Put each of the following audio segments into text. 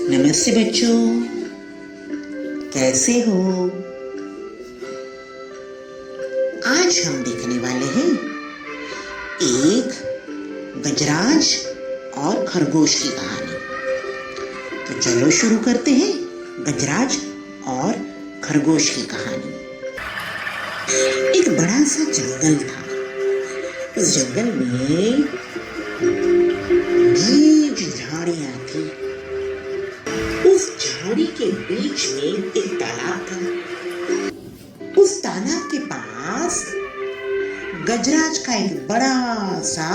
नमस्ते बच्चों, कैसे हो? आज हम देखने वाले हैं एक गजराज और खरगोश की कहानी। तो चलो शुरू करते हैं गजराज और खरगोश की कहानी। एक बड़ा सा जंगल था। उस जंगल में घनी झाड़ियां थी। उस झाड़ी के बीच में एक तालाब था। उस तालाब के पास गजराज का एक बड़ा सा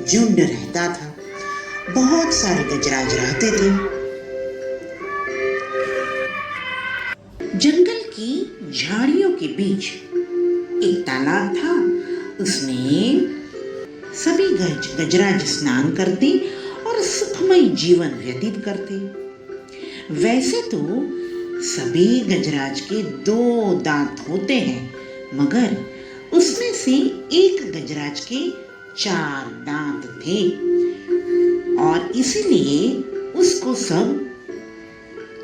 झुंड रहता था। बहुत सारे गजराज रहते थे। जंगल की झाड़ियों के बीच एक तालाब था। उसमें सभी गजराज स्नान करते और सुखमय जीवन व्यतीत करते। वैसे तो सभी गजराज के 2 दांत होते हैं, मगर उसमें से एक गजराज के 4 दांत थे और इसीलिए उसको सब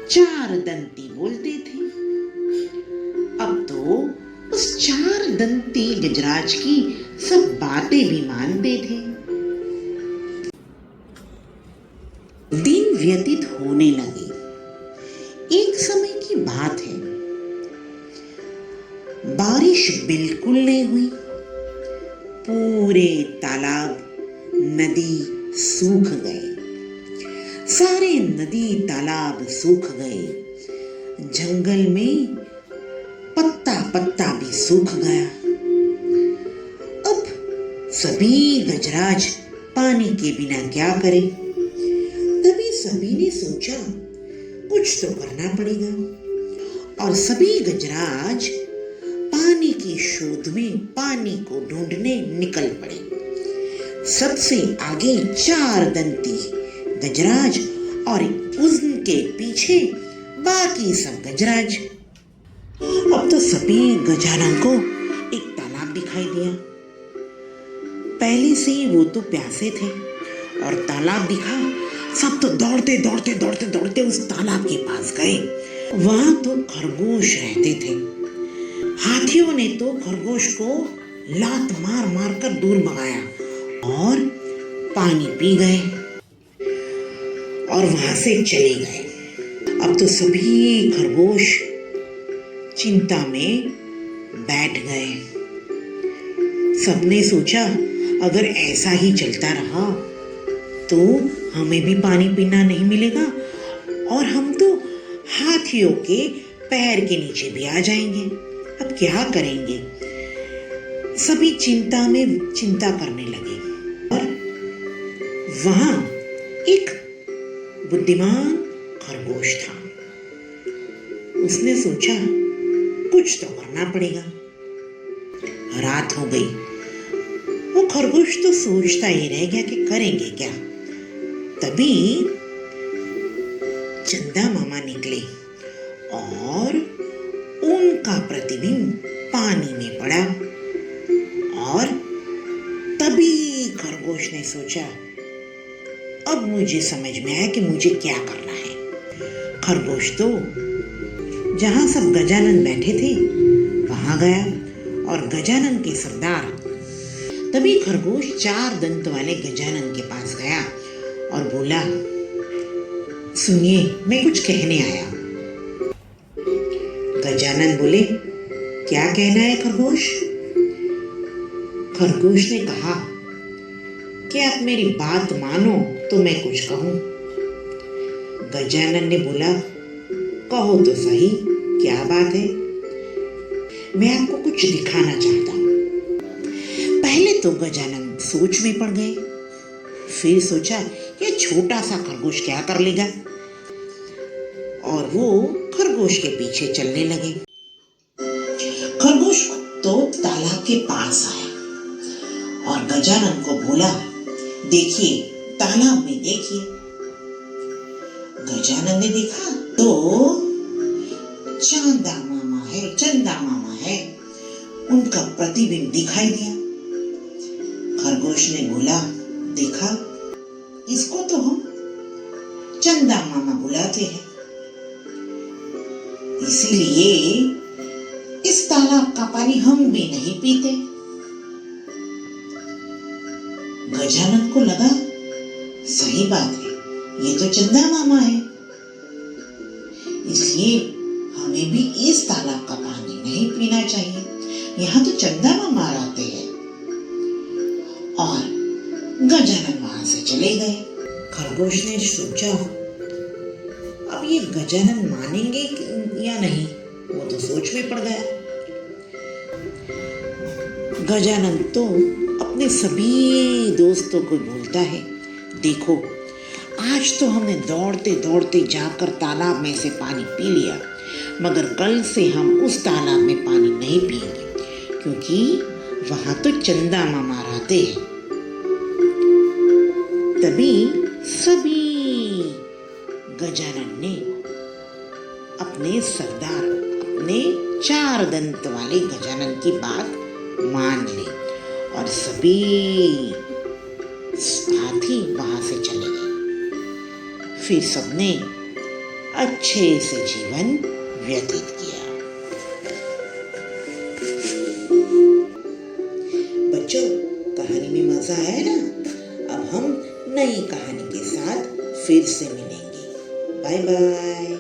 4 दंती बोलते थे। अब तो उस 4 दंती गजराज की सब बातें भी मानते थे। दिन व्यतीत होने लगे। एक समय की बात है, बारिश बिल्कुल नहीं हुई। पूरे तालाब, नदी सूख गए। सारे नदी तालाब सूख गए। जंगल में पत्ता पत्ता भी सूख गया। अब सभी गजराज पानी के बिना क्या करें? तभी सभी ने सोचा कुछ तो करना पड़ेगा और सभी गजराज पानी की शोध में पानी को ढूंढने निकल पड़े। सबसे आगे 4 दंती गजराज और उनके पीछे बाकी सब गजराज। अब तो सभी गजानन को एक तालाब दिखाई दिया। पहले से ही वो तो प्यासे थे और तालाब दिखा। सब तो दौड़ते उस तालाब के पास गए। वहां तो खरगोश रहते थे। हाथियों ने तो खरगोश को लात मार मार कर दूर भगाया और पानी पी गए और वहां से चले गए। अब तो सभी खरगोश चिंता में बैठ गए। सबने सोचा अगर ऐसा ही चलता रहा तो हमें भी पानी पीना नहीं मिलेगा और हम तो हाथियों के पैर के नीचे भी आ जाएंगे। अब क्या करेंगे? सभी चिंता करने लगे। और वहां एक बुद्धिमान खरगोश था। उसने सोचा कुछ तो करना पड़ेगा। रात हो गई। वो खरगोश तो सोचता ही रह गया कि करेंगे क्या। तभी चंदा मामा निकले और उनका प्रतिबिंब पानी में पड़ा और तभी खरगोश ने सोचा अब मुझे समझ में आया कि मुझे क्या करना है। खरगोश तो जहां सब गजानन बैठे थे वहां गया और गजानन के सरदार। तभी खरगोश 4 दंत वाले गजानन के पास गया और बोला, सुनिए, मैं कुछ कहने आया। गजानन बोले, क्या कहना है खरगोश? खरगोश ने कहा कि आप मेरी बात मानो तो मैं कुछ कहूं। गजानन ने बोला, कहो तो सही, क्या बात है? मैं आपको कुछ दिखाना चाहता हूं। पहले तो गजानन सोच में पड़ गए। फिर सोचा ये छोटा सा खरगोश क्या कर लेगा, और वो खरगोश के पीछे चलने लगे। खरगोश तो तालाब के पास आया और गजानन को बोला, देखिए तालाब में देखिए। गजानन ने देखा तो चंदा मामा है। उनका प्रतिबिंब दिखाई दिया। खरगोश ने बोला, देखा, इसको तो हम चंदा मामा बुलाते हैं। इसीलिए इस तालाब का पानी हम भी नहीं पीते। गजानन को लगा सही बात है, ये तो चंदा मामा है, इसलिए हमें भी इस तालाब का पानी नहीं पीना चाहिए, यहाँ तो चंदा मामा रहते हैं। और गजानन वहां से चले गए। खरगोश ने सोचा अब ये गजानन मानेंगे या नहीं, वो तो सोच में पड़ गया। गजानन तो अपने सभी दोस्तों को बोलता है, देखो आज तो हमने दौड़ते दौड़ते जाकर तालाब में से पानी पी लिया, मगर कल से हम उस तालाब में पानी नहीं पिएंगे, क्योंकि वहां तो चंदा मामा रहते हैं। तभी सभी गजानन ने अपने सरदार, अपने 4 दंत वाले गजानन की बात मान ली और सभी हाथी वहां से चले गए। फिर सबने अच्छे से जीवन व्यतीत किया। बच्चों, कहानी में मजा आया ना? अब हम नई कहानी के साथ फिर से मिलेंगे। Bye bye.